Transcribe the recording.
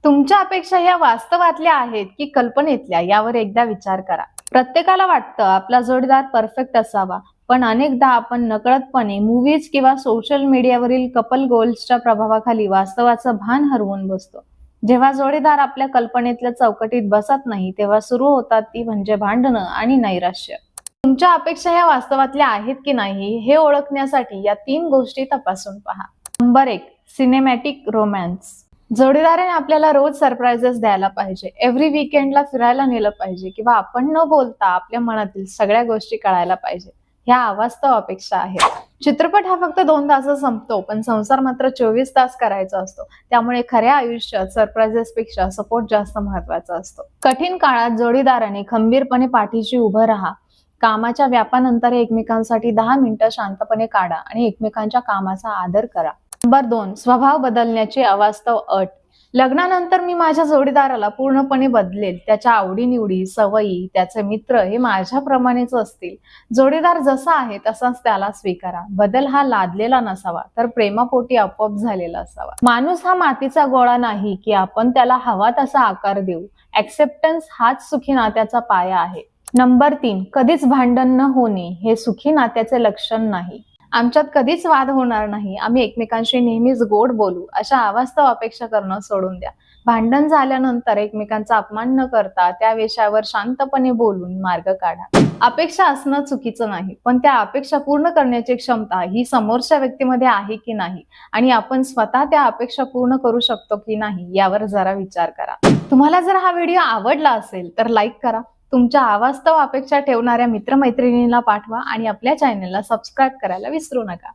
तुमच्या अपेक्षा ह्या वास्तवातल्या आहेत की कल्पनेतल्या यावर एकदा विचार करा. प्रत्येकाला वाटतं आपला जोडीदार परफेक्ट असावा, पण अनेकदा आपण नकळतपणे मूव्हीज किंवा सोशल मीडियावरील कपल गोल्सच्या प्रभावाखाली वास्तवाचं भान हरवून बसतो. जेव्हा जोडीदार आपल्या कल्पनेतल्या चौकटीत बसत नाही, तेव्हा सुरू होतात ती म्हणजे भांडणं आणि नैराश्य. तुमच्या अपेक्षा ह्या वास्तवातल्या आहेत की नाही हे ओळखण्यासाठी या 3 गोष्टी तपासून पहा. Number 1, cinematic romance. जोडीदाराने आपल्याला रोज सरप्राइजेस द्यायला पाहिजे, एव्हरी वीकेंडला फिरायला नेलं पाहिजे किंवा आपण न बोलता आपल्या मनातील सगळ्या गोष्टी कळायला पाहिजे. ह्या अवास्तव अपेक्षा आहेत. चित्रपट हा फक्त 2 तासात संपतो, पण संसार मात्र 24 तास करायचा असतो. त्यामुळे खऱ्या आयुष्यात सरप्राइजेस पेक्षा सपोर्ट जास्त महत्वाचा असतो. कठीण काळात जोडीदाराने खंबीरपणे पाठीशी उभं राहा. कामाच्या व्यापानंतर एकमेकांसाठी 10 मिनिटं शांतपणे काढा आणि एकमेकांच्या कामाचा आदर करा. नंबर 2, स्वभाव बदलण्याची अवास्तव अट. लग्नानंतर मी माझ्या जोडीदाराला पूर्णपणे बदलेल, त्याच्या आवडीनिवडी, सवयी, त्याचे मित्र हे माझ्याप्रमाणेच असतील. जोडीदार जसा आहे तसाच त्याला स्वीकारा. बदल हा लादलेला नसावा, तर प्रेमापोटी आपोआप झालेला असावा. माणूस हा मातीचा गोळा नाही की आपण त्याला हवा तसा आकार देऊ. ऍक्सेप्टन्स हाच सुखी नात्याचा पाया आहे. नंबर 3, कधीच भांडण न होणे हे सुखी नात्याचे लक्षण नाही. आमच्यात कधीच वाद होणार नाही, आम्ही एकमेकांशी नेहमीच गोड बोलू, अशा अवास्तव अपेक्षा करणं सोडून द्या. भांडण झाल्यानंतर एकमेकांचा अपमान न करता त्या विषयावर शांतपणे बोलून मार्ग काढा. अपेक्षा असणं चुकीचं नाही, पण त्या अपेक्षा पूर्ण करण्याची क्षमता ही समोरच्या व्यक्तीमध्ये आहे की नाही आणि आपण स्वतः त्या अपेक्षा पूर्ण करू शकतो की नाही यावर जरा विचार करा. तुम्हाला जर हा व्हिडिओ आवडला असेल तर लाईक करा. तुमच्या अवास्तव अपेक्षा ठेवणाऱ्या मित्रमैत्रिणींना पाठवा आणि आपल्या चॅनलला सबस्क्राईब करायला विसरू नका.